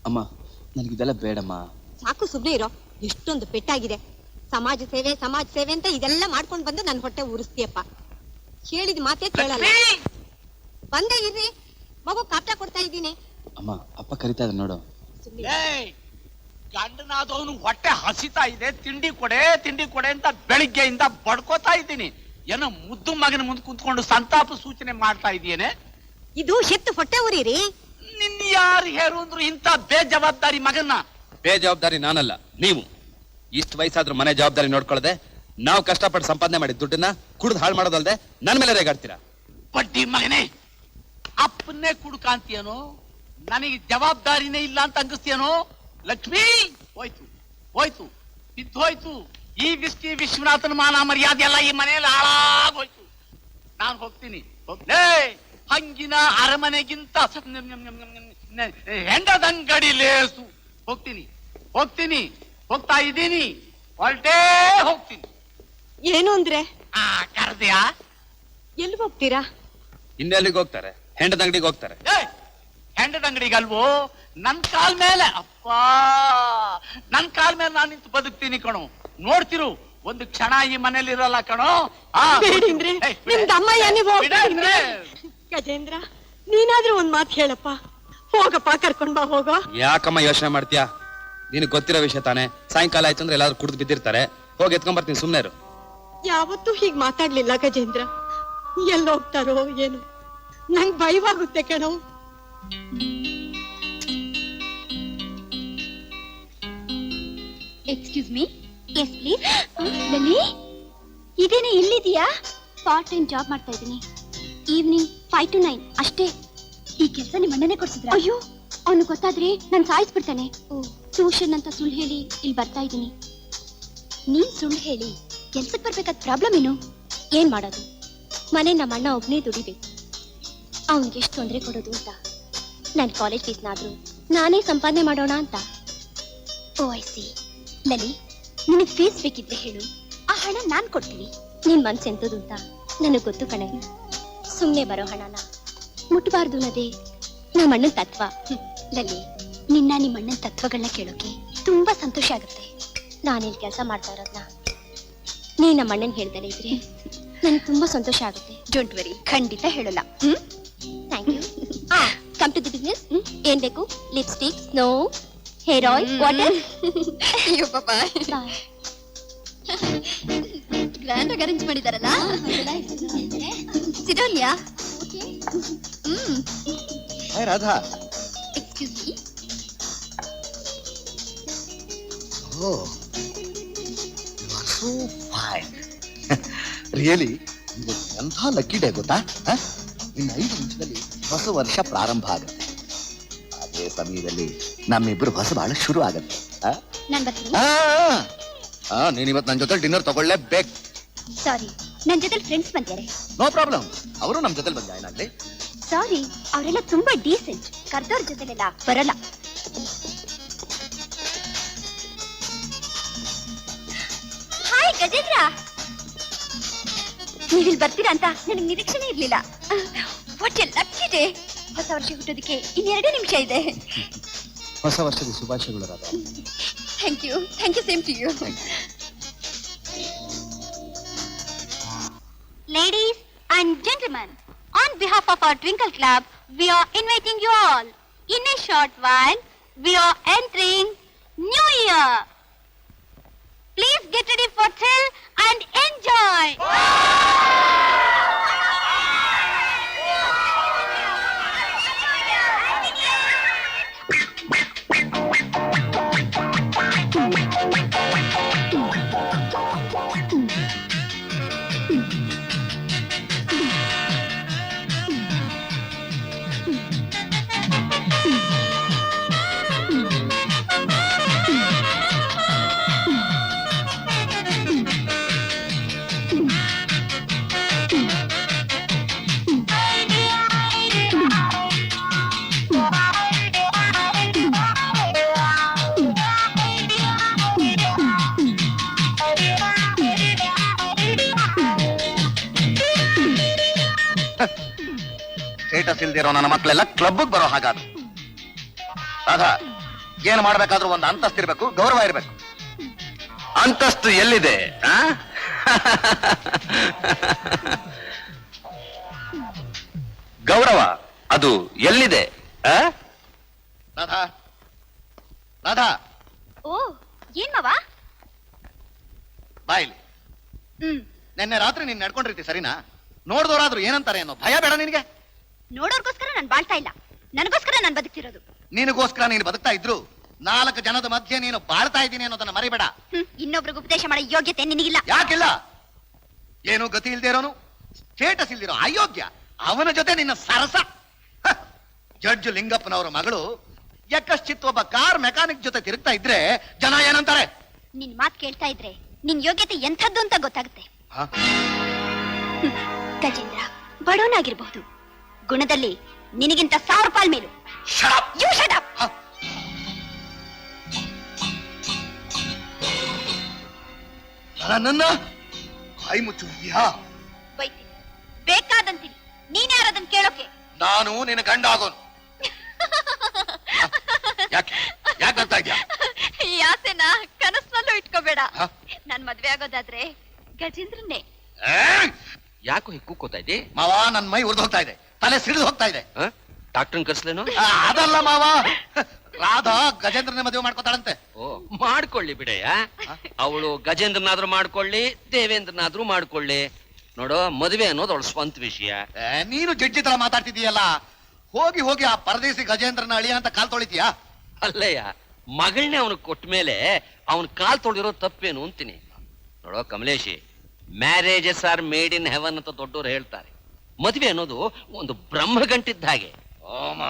ಅಮ್ಮ ನನಗಿದೆಲ್ಲ ಬೇಡಮ್ಮ. ಸಾಕು, ಸುಮ್ಮನೆ ಇರೋ. ಎಷ್ಟೊಂದು ಪೆಟ್ಟಾಗಿದೆ. ಸಮಾಜ ಸೇವೆ ಅಂತ ಇದೆಲ್ಲ ಮಾಡ್ಕೊಂಡು ಬಂದು ನನ್ನ ಹೊಟ್ಟೆ ಉರಿಸ್ತೀಯಪ್ಪ. ಹೇಳಿದ ಮಾತೇ ಕೇಳಲ್ಲ. ಬಂದೇ ಇರ್ರಿ, ಮಗು ಕಾಪ್ಟ ಕೊಡ್ತಾ ಇದ್ದೀನಿ. ಅಮ್ಮ ಅಪ್ಪ ಕರಿತಾ ಇದ್ದಾರೆ ನೋಡು. ಗಂಡನಾದವನು ಹೊಟ್ಟೆ ಹಸಿತಾ ಇದೆ, ತಿಂಡಿ ಕೊಡೆ ಅಂತ ಬೆಳಿಗ್ಗೆಯಿಂದ ಬಡ್ಕೋತಾ ಇದ್ದೀನಿ. ಏನೋ ಮುದ್ದು ಮಗನ ಮುಂದೆ ಕುಂತ್ಕೊಂಡು ಸಂತಾಪ ಸೂಚನೆ ಮಾಡ್ತಾ ಇದೀಯೇನೆ. ಇದು ಹೆತ್ತು ಹೊಟ್ಟೆ ಉರಿರಿ. ನಿನ್ನ ಯಾರು ಹೇರು ಅಂದ್ರು ಇಂತ ಬೇಜವಾಬ್ದಾರಿ ಮಗನ್ನ. ಬೇಜವಾಬ್ದಾರಿ ನಾನಲ್ಲ, ನೀವು. ಇಷ್ಟು ವಯಸ್ಸಾದ್ರೂ ಮನೆ ಜವಾಬ್ದಾರಿ ನೋಡ್ಕೊಳ್ಳದೆ ನಾವು ಕಷ್ಟಪಟ್ಟು ಸಂಪಾದನೆ ಮಾಡಿದ ದುಡ್ಡನ್ನ ಕುಡ್ದು ಹಾಳು ಮಾಡೋದಲ್ದೆ ನನ್ ಮೇಲೆ ರೇಗಾಡ್ತೀರಾ. ಬಡ್ಡಿ ಮಗನೇ, ಅಪ್ಪನ್ನೇ ಕುಡ್ಕಾಂತೀಯನೋ, ನನಗೆ ಜವಾಬ್ದಾರಿನೇ ಇಲ್ಲ ಅಂತ ಅಂಗಿಸ್ತೀಯನೋ. ಲಕ್ಷ್ಮೀ, ಹೋಯ್ತು ಬಿದ್ದೋಯ್ತು. ಈ ವಿಶ್ವನಾಥನ ಮಾನ ಮರ್ಯಾದೆ ಎಲ್ಲ ಈ ಮನೆಯಲ್ಲಿ ಹಾಳಾಗೋಯ್ತು. ನಾನು ಹೋಗ್ತೀನಿ. ಹಂಗಿನ ಅರಮನೆಗಿಂತ ಹೆಂಡದಂಗಡಿ ಲೇಸು. ಹೋಗ್ತೀನಿ, ಹೋಗ್ತಾ ಇದ್ದೀನಿ, ಹೊರಟೇ ಹೋಗ್ತೀನಿ. ಏನು ಅಂದ್ರೆ? ಕರ್ದ್ಯಾ? ಎಲ್ಲಿ ಹೋಗ್ತೀರಾ? ಇನ್ನೆಲ್ಲಿಗೆ ಹೋಗ್ತಾರೆ? ಹೆಂಡದಂಗಡಿಗೆ ಹೋಗ್ತಾರೆ. ಹೆಂಡದಂಗಡಿಗಲ್ವೋ, ನನ್ ಕಾಲ್ ಮೇಲೆ. ಅಪ್ಪ, ನನ್ ಕಾಲ್ ಮೇಲೆ ನಾನು ನಿಂತು ಬದುಕ್ತೀನಿ ಕಣೋ. ನೋಡ್ತಿರು, ಒಂದು ಕ್ಷಣ ಈ ಮನೇಲಿ ಇರಲ್ಲ ಕಣೋ. ಗಜೇಂದ್ರ, ನೀನಾದ್ರೂ ಒಂದ್ ಮಾತು ಹೇಳಪ್ಪ. ಹೋಗಪ್ಪ, ಕರ್ಕೊಂಡ್ ಬಾ, ಹೋಗೋ. ಯಾಕಮ್ಮ ಯೋಚನೆ ಮಾಡ್ತೀಯಾ? ನಿನಗೆ ಗೊತ್ತಿರೋ ವಿಷಯ ತಾನೆ. ಸಾಯಂಕಾಲ ಆಯ್ತು ಅಂದ್ರೆ ಎಲ್ಲಾದ್ರೂ ಕುಡ್ದು ಬಿದ್ದಿರ್ತಾರೆ. ಹೋಗಿ ಎತ್ಕೊಂಡ್ ಬರ್ತೀನಿ, ಸುಮ್ನೆ ಇರು. ಯಾವತ್ತೂ ಹೀಗ್ ಮಾತಾಡ್ಲಿಲ್ಲ ಗಜೇಂದ್ರ. ಎಲ್ಲ ಹೋಗ್ತಾರೋ ಏನು, ನಂಗ್ ಭಯವಾಗುತ್ತೆ ಕಣೋ. Excuse me. Yes please. Lali, ಇದೇನೆ, ಎಲ್ಲಿದೀಯಾ? ಪಾರ್ಟ್ ಟೈಮ್ ಜಾಬ್ ಮಾಡ್ತಾ ಇದ್ದೀನಿ. ಈವ್ನಿಂಗ್ 5 to 9 ಅಷ್ಟೇ. ಈ ಕೆಲಸ ನಿಮ್ಮ ಅಣ್ಣನೇ ಕೊಡ್ಸಿದ್ರ? ಅಯ್ಯೋ, ಅವನು ಗೊತ್ತಾದ್ರೆ ನಾನು ಸಾಯಿಸ್ಬಿಡ್ತಾನೆ. ಟ್ಯೂಷನ್ ಅಂತ ಸುಳ್ಳು ಹೇಳಿ ಇಲ್ಲಿ ಬರ್ತಾ ಇದ್ದೀನಿ. ನೀನ್ ಸುಳ್ಳು ಹೇಳಿ ಕೆಲ್ಸಕ್ಕೆ ಬರ್ಬೇಕಾದ ಪ್ರಾಬ್ಲಮ್ ಏನು? ಏನ್ ಮಾಡೋದು, ಮನೆ ನಮ್ಮ ಅಣ್ಣ ಒಬ್ನೇ ದುಡಿಬೇಕು. ಅವನ್ಗೆ ಎಷ್ಟು ತೊಂದರೆ ಕೊಡೋದು ಅಂತ ನನ್ನ ಕಾಲೇಜ್ ಫೀಸ್ನಾದ್ರೂ ನಾನೇ ಸಂಪಾದನೆ ಮಾಡೋಣ ಅಂತ. ಓ ಐ ಸಿ. ಲಲಿ, ನಿನಗೆ ಫೀಸ್ ಬೇಕಿದ್ರೆ ಹೇಳು, ಆ ಹಣ ನಾನ್ ಕೊಡ್ತೀನಿ. ನಿನ್ ಮನ್ಸು ಎಂತದು ಅಂತ ನನಗೆ ಗೊತ್ತು ಕಣೆ. ಸುಮ್ನೆ ಬರೋ ಹಣನ ಮುಟ್ಟಬಾರ್ದು ಅನ್ನೋದೇ ನಮ್ಮ ಅಣ್ಣನ ತತ್ವ. ಲಲಿ, ನಿಮ್ಮ ಅಣ್ಣನ ತತ್ವಗಳನ್ನ ಕೇಳೋಕೆ ತುಂಬಾ ಸಂತೋಷ ಆಗುತ್ತೆ. ನಾನಿಲ್ಲಿ ಕೆಲಸ ಮಾಡ್ತಾ ಇರೋದ್ನ ನೀ ನಮ್ಮ ಅಣ್ಣನ್ ಹೇಳ್ದಲೇ ಇದ್ರೆ ನನಗೆ ತುಂಬಾ ಸಂತೋಷ ಆಗುತ್ತೆ. ಡೋಂಟ್ ವರಿ, ಖಂಡಿತ ಹೇಳಲ್ಲ. Thank you. Come to the business. ಏನ್ ಬೇಕು? Lipstick, snow, hair oil, water. ಅಯ್ಯೋ ಪಾಪ, ಗ್ರ್ಯಾಂಡ್ ಆಗಿ ಅರೇಂಜ್ ಮಾಡಿದಾರಲ್ಲ. ಸಿಡೋನ್ಯಾ? Hi Radha. Excuse me. Oh, you are so fine. Really ಎಂಥ ಲಕ್ಕಿ ಡೇ ಗೊತ್ತಾ? ಇನ್ನು 5 ನಿಮಿಷದಲ್ಲಿ ಹೊಸ ವರ್ಷ ಪ್ರಾರಂಭ ಆಗುತ್ತೆ. ಅದೇ ಸಮಯದಲ್ಲಿ ನಮ್ಮಿಬ್ರು ಹೊಸ ಬಾಳ ಶುರು ಆಗತ್ತೆ. ನಾನು ಬರ್ತೀನಿ. ನೀನ್ ಇವತ್ತು ನನ್ನ ಜೊತೆ ಡಿನ್ನರ್ ತಗೊಳ್ಳೇಬೇಕು. ಸಾರಿ, ನನ್ನ ಜೊತೆ ಫ್ರೆಂಡ್ಸ್ ಬಂದಿದ್ದಾರೆ. ನೋ ಪ್ರಾಬ್ಲಮ್, ಅವರು ನಮ್ಮ ಜೊತೆ ಬಂದ ಏನಾಗ್ಲಿ. ಸಾರಿ, ಅವರೆಲ್ಲ ತುಂಬಾ ಡೀಸೆಂಟ್. ಕರ್ದವ್ರ ಜೊತೆಲೆಲ್ಲ ಬರಲ್ಲ. ಹಾಯ್ ಗಜೇಂದ್ರ, ನೀವಿಲ್ಲಿ ಬರ್ತೀರಾ ಅಂತ ನನಗೆ ನಿರೀಕ್ಷೆನೇ ಇರ್ಲಿಲ್ಲ. What a lucky day. ಹೊಸ ವರ್ಷ ಹುಟ್ಟೋದಕ್ಕೆ ಇನ್ನೆರಡೇ ನಿಮಿಷ ಇದೆ. ಹೊಸ ವರ್ಷದ ಶುಭಾಶಯಗಳು Radha. Thank you same to you. Ladies and gentlemen, on behalf of our Twinkle Club, we are inviting you all. In a short while, we are entering New Year. Please get ready for thrill and enjoy. Status ಇಲ್ದಿರೋ ನನ್ನ ಮಕ್ಕಳೆಲ್ಲ ಕ್ಲಬ್ಗೆ ಬರೋ ಹಾಗಾದ. ರಾಧಾ, ಏನ್ ಮಾಡ್ಬೇಕಾದ್ರೂ ಒಂದು ಅಂತಸ್ತು ಇರ್ಬೇಕು, ಗೌರವ ಇರ್ಬೇಕು. ಅಂತಸ್ತು ಎಲ್ಲಿದೆ ಆ? ಗೌರವ ಅದು ಎಲ್ಲಿದೆ ಆ? ರಾಧಾ, ರಾಧಾ, ಓ ಏನ್ ಮಾವ? ಬಾಯಿಲಿ. ನಿನ್ನೆ ರಾತ್ರಿ ನೀನ್ ನಡ್ಕೊಂಡಿರ್ತಿ ಸರಿನಾ? ನೋಡ್ದವ್ರಾದ್ರು ಏನಂತಾರೆ ಅನ್ನೋ ಭಯ ಬೇಡ ನಿನಗೆ? ನೋಡೋರ್ಗೋಸ್ಕರ ನಾನ್ ಬಾಳ್ತಾ ಇಲ್ಲ, ನನಗೋಸ್ಕರ ನಾನ್ ಬದುಕ್ತಿರೋದು. ನಿನಗೋಸ್ಕರ ನೀನು ಬದುಕ್ತಾ ಇದ್ರು 4 ಜನದ ಮಧ್ಯೆ ನೀನು ಬಾಳ್ತಾ ಇದ್ದೀನಿ ಅನ್ನೋದನ್ನ ಮರಿಬೇಡ. ಇನ್ನೊಬ್ರಿಗೆ ಉಪದೇಶ ಮಾಡೋ ಯೋಗ್ಯತೆ ನಿನಗಿಲ್ಲ. ಯಾಕಿಲ್ಲ? ಏನು ಗತಿ ಇಲ್ದೇ ಇರೋನು, ಸ್ಟೇಟಸ್ ಇಲ್ದಿರೋ ಅಯೋಗ್ಯ, ಅವನ ಜೊತೆ ನಿನ್ನ ಸರಸ. ಹ, ಜಡ್ಜ್ ಲಿಂಗಪ್ಪನವರ ಮಗಳು ಯಕ್ಕಶ್ಚಿತ್ ಒಬ್ಬ ಕಾರ್ ಮೆಕ್ಯಾನಿಕ್ ಜೊತೆ ತಿರುಗ್ತಾ ಇದ್ರೆ ಜನ ಏನಂತಾರೆ? ನಿನ್ ಮಾತ್ ಕೇಳ್ತಾ ಇದ್ರೆ ನಿನ್ ಯೋಗ್ಯತೆ ಎಂಥದ್ದು ಅಂತ ಗೊತ್ತಾಗುತ್ತೆ. ಹ? ಗಜೇಂದ್ರ ಬಡವನಾಗಿರ್ಬಹುದು, ಗುಣದಲ್ಲಿ ನಿನಗಿಂತ 1000 ಪಾಲ್ ಮೇಲು. Shut up! You shut up! ಹ? ನನ್ನನ್ನ ಬಾಯಿ ಮುಚ್ಚುತ್ತೀಯಾ? ಬೈತೀನಿ, ಬೇಕಾದಂತೀನಿ. ನೀನ್ ಯಾರದನ್ ಕೇಳೋಕೆ? ನಾನು ನಿನ್ನ ಗಂಡ ಆಗೋನು. ಯಾಕೆ ಯಾಕೆ ಬರ್ತಾ ಇದ್ಯಾ? ಈ ಆಸೆನ ಕನಸ್ನಲ್ಲೂ ಇಟ್ಕೋಬೇಡ. ಹ? ನಾನ್ ಮದ್ವೆ ಆಗೋದಾದ್ರೆ ಗಜೇಂದ್ರನ್ನೇ. ಯಾಕೋ ಹೀಗೆ ಕೂಕೋತಾ ಇದ್ದಿ? ಮಾವ, ನನ್ ಮೈ ಉರ್ದು ಹೋಗ್ತಾ ಇದೆ, ತಲೆ ಸಿಡಿದು ಹೋಗ್ತಾ ಇದೆ. ಡಾಕ್ಟರ್ನ ಕರ್ಸ್ಲೇನು? ಅದಲ್ಲ ಮಾವ, ರಾಧಾ ಗಜೇಂದ್ರನ ಮದುವೆ ಮಾಡ್ಕೋತಾಳಂತೆ. ಓ ಮಾಡ್ಕೊಳ್ಳಿ ಬಿಡಯ್ಯ. ಅವಳು ಗಜೇಂದ್ರನಾದ್ರೂ ಮಾಡ್ಕೊಳ್ಳಿ, ದೇವೇಂದ್ರನಾದ್ರೂ ಮಾಡ್ಕೊಳ್ಳಿ. ನೋಡೋ, ಮದುವೆ ಅನ್ನೋದು ಅವಳ ಸ್ವಂತ ವಿಷಯ. ನೀನು ಜಡ್ಜಿ ತರ ಮಾತಾಡ್ತಿದೀಯಲ್ಲ, ಹೋಗಿ ಹೋಗಿ ಆ ಪರದೇಸಿ ಗಜೇಂದ್ರನ ಅಳಿಯ ಅಂತ ಕಾಲ್ ತೊಳಿತೀಯಾ? ಅಲ್ಲಯ್ಯ, ಮಗಳನ್ನೇ ಅವನಿಗೆ ಕೊಟ್ಟ ಮೇಲೆ ಅವನ್ ಕಾಲ್ ತೊಳೆದಿರೋ ತಪ್ಪೇನು ಅಂತೀನಿ. ನೋಡೋ ಕಮಲೇಶಿ, marriages are made in heaven ಅಂತ ದೊಡ್ಡವರು ಹೇಳ್ತಾರೆ. ಮದುವೆ ಅನ್ನೋದು ಒಂದು ಬ್ರಹ್ಮಗಂಟಿದ್ದ ಹಾಗೆ.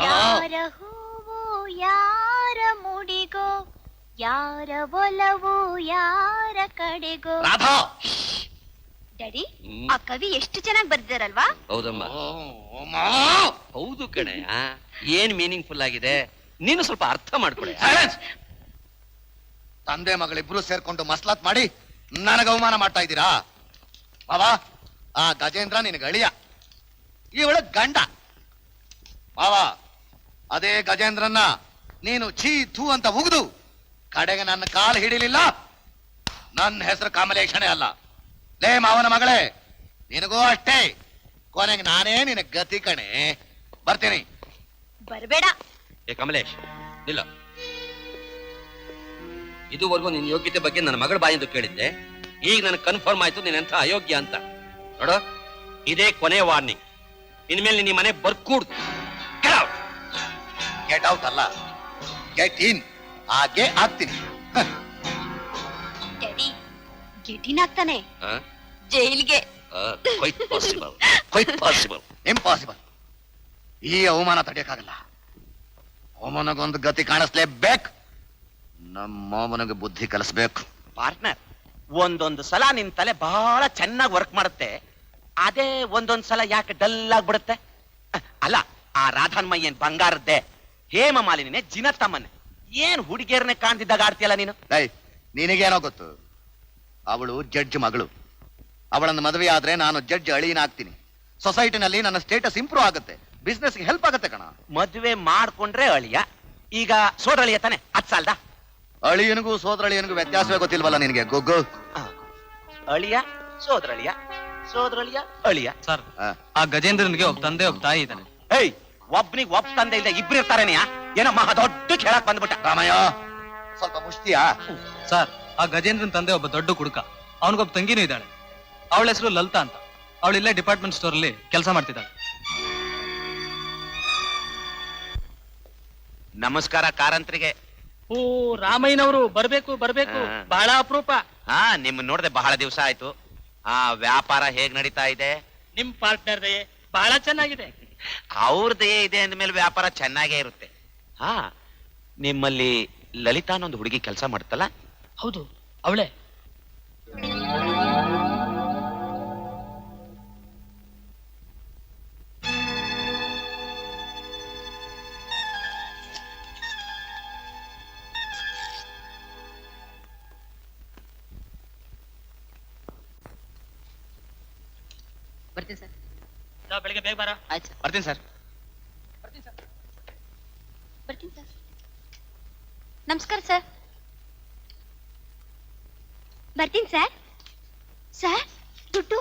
ಯಾರ ಹೂವು ಯಾರ ಮುಡಿಗೋ, ಯಾರ ಒಲವು ಯಾರ ಕಡೆಗೋ. ರಾಧಾ, ಡ್ಯಾಡಿ, ಆ ಕವಿ ಎಷ್ಟು ಚೆನ್ನಾಗಿ ಬರ್ದಿದಾರಲ್ವಾ? ಹೌದಮ್ಮ, ಓ ಮಾವ. ಹೌದು ಕಣಯ್ಯ. ಏನ್ ಮೀನಿಂಗ್ಫುಲ್ ಆಗಿದೆ, ನೀನು ಸ್ವಲ್ಪ ಅರ್ಥ ಮಾಡ್ಕೊಳ್ಳಿ. Silence! ತಂದೆ ಮಗಳಿಬ್ರು ಸೇರ್ಕೊಂಡು ಮಸ್ಲಾತ್ ಮಾಡಿ ನನಗೆ ಅವಮಾನ ಮಾಡ್ತಾ ಇದ್ದೀರಾ? ಮಾವ, ಆ ಗಜೇಂದ್ರ ನಿನಗೆ ಅಳಿಯ, ಇವಳ ಗಂಡ. ಮಾವ, ಅದೇ ಗಜೇಂದ್ರನ್ನ ನೀನು ಛೀ ಥೂ ಅಂತ ಉಗಿದು ಕಡೆಗೆ ನನ್ನ ಕಾಲು ಹಿಡಿಲಿಲ್ಲ, ನನ್ನ ಹೆಸರು ಕಮಲೇಶನೇ ಅಲ್ಲ. ಲೇ ಮಾವನ ಮಗಳೇ, ನಿನಗೂ ಅಷ್ಟೇ, ಕೊನೆಗೆ ನಾನೇ ನಿನ ಗತಿ ಕಣೆ. ಬರ್ತೀನಿ. ಬರ್ಬೇಡ. ಏ ಕಮಲೇಶ್, ಇಲ್ಲ. ಇದುವರೆಗೂ ನಿನ್ನ ಯೋಗ್ಯತೆ ಬಗ್ಗೆ ನನ್ನ ಮಗಳ ಬಾಯಿಂದ ಕೇಳಿದ್ದೆ. ಈಗ ನನಗೆ ಕನ್ಫರ್ಮ್ ಆಯ್ತು ನೀನೆಂಥ ಅಯೋಗ್ಯ ಅಂತ. ನೋಡು, ಇದೇ ಕೊನೆ ವಾರ್ನಿಂಗ್. ಇನ್ಮೇಲೆ ನಿನ್ನ ಮನೆ ಬರ್ಕೂಡ್ದು. ಗೆಟ್ ಔಟ್ ಅಲ್ಲ, ಗೆಟ್ ಇನ್. ಹಾಗೆ ಆಗ್ತೀನಿ. ಡ್ಯಾಡಿ, ಗೆಟಿನಾಗ್ತಾನೆ ಜೈಲ್ಗೆ. Quite possible, quite possible. Impossible. ಈ ಅವಮಾನ ತಡೆಯಕ್ಕಾಗಲ್ಲ. ಅವಮಾನಗೊಂದು ಗತಿ ಕಾಣಿಸ್ಲೇಬೇಕು. ನಮ್ಮ ಅವನಿಗೆ ಬುದ್ಧಿ ಕಲಿಸ್ಬೇಕು. ಪಾರ್ಟ್ನರ್, ಒಂದೊಂದು ಸಲ ನಿನ್ ತಲೆ ಬಹಳ ಚೆನ್ನಾಗಿ ವರ್ಕ್ ಮಾಡುತ್ತೆ, ಅದೇ ಒಂದೊಂದ್ ಸಲ ಯಾಕೆ ಡಲ್ ಆಗ್ಬಿಡುತ್ತೆ? ಅಲ್ಲ, ಆ ರಾಧಾನ್ ಮೈ ಏನ್ ಬಂಗಾರದ್ದೆ, ಹೇಮ ಮಾಲಿನಿನೇ ಜಿನತ್ತಮ್ಮನೆ. ಏನ್ ಹುಡುಗಿಯರನ್ನೇ ಕಾಣ್ತಿದ್ದಾಗ ಆಡ್ತೀಯಲ್ಲ ನೀನು? ನಿನಗೇನೋ ಗೊತ್ತು, ಅವಳು ಜಡ್ಜ್ ಮಗಳು. ಅವಳನ್ನು ಮದುವೆ ಆದ್ರೆ ನಾನು ಜಡ್ಜ್ ಅಳಿಯನಾಗ್ತೀನಿ. ಸೊಸೈಟಿನಲ್ಲಿ ನನ್ನ ಸ್ಟೇಟಸ್ ಇಂಪ್ರೂವ್ ಆಗುತ್ತೆ, ಬಿಸ್ನೆಸ್ಗೆ ಹೆಲ್ಪ್ ಆಗುತ್ತೆ ಕಣ. ಮದುವೆ ಮಾಡ್ಕೊಂಡ್ರೆ ಅಳಿಯ, ಈಗ ಸೋದರಳಿಯ ತಾನೆ, ಅದ್ ಸಾಲ್ದ? ಅಳಿಯನಿಗೂ ಸೋದರಳಿಯನಿಗೂ ವ್ಯತ್ಯಾಸವೇ ಗೊತ್ತಿಲ್ವಲ್ಲ ನಿನಗೆ ಗೊಗ್ಗು? ಅಳಿಯ ಸೋದರಳಿಯ, ಸೋದರಳಿಯ ಅಳಿಯ. ಸರ್, ಆ, ಆ ಗಜೇಂದ್ರನ್ಗೆ ಒಬ್ಬ ತಂದೆ ಒಬ್ಬ ತಾಯಿ ಇದ್ದಾನೆ. ಏಯ್, ಒಬ್ನಿಗೆ ಒಬ್ಬ ತಂದೆ ಇಲ್ದೆ ಇಬ್ರು ಇರ್ತಾರೇನೆಯಾ? ಏನೋ ಮಹಾ ದೊಡ್ಡ ಕೇಳಕ್ ಬಂದ್ಬಿಟ್ಟ. ರಾಮಯ್ಯ, ಸ್ವಲ್ಪ ಮುಷ್ಟಿಯಾ? ಸರ್, ಆ ಗಜೇಂದ್ರನ್ ತಂದೆ ಒಬ್ಬ ದೊಡ್ಡ ಕುಡುಕ. ಅವನಿಗೊಬ್ಬ ತಂಗಿನೂ ಇದ್ದಾಳೆ. ಅವಳ ಹೆಸರು ಲಲಿತಾ ಅಂತ. ಅವಳು ಇಲ್ಲೇ ಡಿಪಾರ್ಟ್ಮೆಂಟ್ ಸ್ಟೋರ್ ಅಲ್ಲಿ ಕೆಲಸ ಮಾಡ್ತಿದ್ದಾಳೆ. ನಮಸ್ಕಾರ ಕಾರಂತ್ರಿಗೆ. ಓ, ರಾಮಯ್ಯನವರು ಬರ್ಬೇಕು ಬರ್ಬೇಕು, ಹಾ. ಬಹಳ ಅಪರೂಪ. ಹಾ, ನಿಮ್ ನೋಡ್ದೆ ಬಹಳ ದಿವಸ ಆಯ್ತು. ಆ ವ್ಯಾಪಾರ ಹೇಗ್ ನಡೀತಾ ಇದೆ? ನಿಮ್ ಪಾರ್ಟ್ನರ್ ಬಹಳ ಚೆನ್ನಾಗಿದೆ. ಅವ್ರದೇ ಇದೆ ಅಂದ್ಮೇಲೆ ವ್ಯಾಪಾರ ಚೆನ್ನಾಗೇ ಇರುತ್ತೆ. ಹಾ, ನಿಮ್ಮಲ್ಲಿ ಲಲಿತಾ ಅನ್ನೊಂದು ಹುಡುಗಿ ಕೆಲಸ ಮಾಡುತ್ತಲ್ಲ? ಹೌದು, ಅವಳೇ. ಬರ್ತೀನಿ ಸರ್. ಬೆಳಿಗ್ಗೆ ಬೇಗ ಬಾರ. ಆಯ್ತು ಸರ್. ಬರ್ತೀನಿ ಸರ್. ಬರ್ತೀನಿ ಸರ್. ನಮಸ್ಕಾರ ಸರ್. ಬರ್ತೀನಿ ಸರ್. ಸರ್ ದುಡ್ಡು.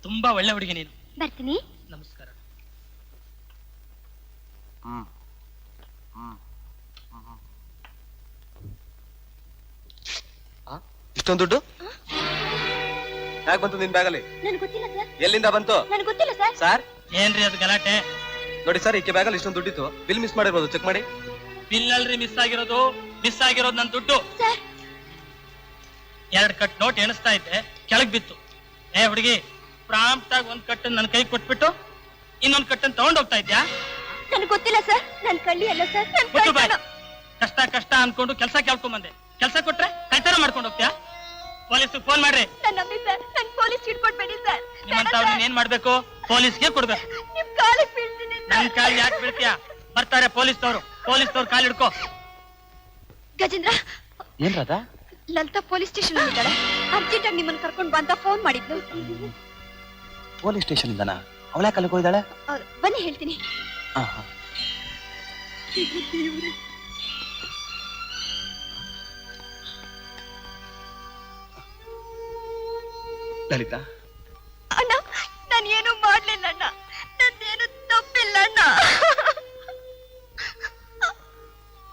ತುಂಬಾ ಒಳ್ಳೆ ಹುಡುಗಿ ನೀನು. ಬರ್ತೀನಿ. ನಮಸ್ಕಾರ. ಇಷ್ಟೊಂದು ದುಡ್ಡು ಯಾಕೆ ಬಂತು ನಿನ್ ಬ್ಯಾಗಲ್ಲಿ? ನನ್ಗೆ ಗೊತ್ತಿಲ್ಲ ಸರ್. ಎಲ್ಲಿಂದ ಬಂತು? ನನ್ಗೆ ಗೊತ್ತಿಲ್ಲ ಸರ್. ಸರ್ ಏನ್ರಿ ಅದು ಗಲಾಟೆ? ನೋಡಿ ಸರ್, ಈಕೆ ಬ್ಯಾಗಲ್ಲಿ ಇಷ್ಟೊಂದು ದುಡ್ಡಿತ್ತು. ಬಿಲ್ ಮಿಸ್ ಮಾಡಿರ್ಬೋದು, ಚೆಕ್ ಮಾಡಿ. ಬಿಲ್ ಅಲ್ರಿ ಮಿಸ್ ಆಗಿರೋದು ನನ್ ದುಡ್ಡು. ಸರ್ 2 ಕಟ್ ನೋಟ್ ಎಣಿಸ್ತಾ ಇದ್ದೆ, ಕೆಳಗ್ ಬಿತ್ತು. ಏ ಹುಡುಗಿ, ಪ್ರಾಂಪ್ಟ್ ಆಗಿ 1 ಕಟ್ಟನ್ ನನ್ನ ಕೈ ಕೊಟ್ಬಿಟ್ಟು ಇನ್ನೊಂದ್ ಕಟ್ಟನ್ ತಗೊಂಡ್ ಹೋಗ್ತಾ ಇದ್ಯಾ? ನನ್ಗೆ ಗೊತ್ತಿಲ್ಲ ಸರ್. ನನ್ ಕಳ್ಳಿ ಅಲ್ಲ ಸರ್. ನನ್ ಗೊತ್ತು ಬಾಯ್. ಕಳ್ತನ. ಕಷ್ಟ ಅನ್ಕೊಂಡು ಕೆಲಸ ಕೇಳ್ಕೊಂಡ್ ಬಂದೆ. ಕೆಲಸ ಕೊಟ್ರೆ ಕಳ್ತನ ಮಾಡ್ಕೊಂಡು ಹೋಗ್ತೀಯಾ? ಪೊಲೀಸ್ ಫೋನ್ ಮಾಡ್ರಿ. ನನ್ನ ನಂಬಿ ಸರ್. ನನ್ ಪೊಲೀಸ್ ಹಿಡ್ಕೊಡ್ಬೇಡಿ ಸರ್. ನಿಮ್ಮಂತವ್ರನ್ನ ಏನ್ ಮಾಡ್ಬೇಕು? ಪೊಲೀಸ್ಗೆ ಕೊಡ್ಬೇಕು. ನಿಮ್ ಕಾಲಿಗೆ ಬೀಳ್ತೀನಿ ಸರ್. ನನ್ ಕಾಲ್ ಯಾಕೆ ಬೀಳ್ತೀಯಾ? ಬರ್ತಾರೆ ಪೊಲೀಸ್ನವ್ರು ಕಾಲ್ ಹಿಡ್ಕೋ. ಗಜೇಂದ್ರ, ಏನ್ ರಾಧಾ? ಲಲಿತಾ ಪೊಲೀಸ್ ಸ್ಟೇಷನ್ ಇದ್ದಾಳೆ. ಅರ್ಜೆಂಟ್ ಆಗಿ ನಿಮ್ಮನ್ನ ಕರ್ಕೊಂಡು ಬಾ ಅಂತ ಫೋನ್ ಮಾಡಿದ್ಲು. ಪೊಲೀಸ್ ಸ್ಟೇಷನ್ ಇಂದನಾ? ಅವಳ ಕಲ್ಲಿಗೆ ಹೋಗಿದ್ದಾಳೆ? ಬನ್ನಿ ಹೇಳ್ತೀನಿ. ಲಲಿತಾ, ಅಣ್ಣ, ನಾನು ಏನು ಮಾಡ್ಲಿಲ್ಲ ಅಣ್ಣ. ನಂದೇನು ತಪ್ಪಿಲ್ಲ ಅಣ್ಣ.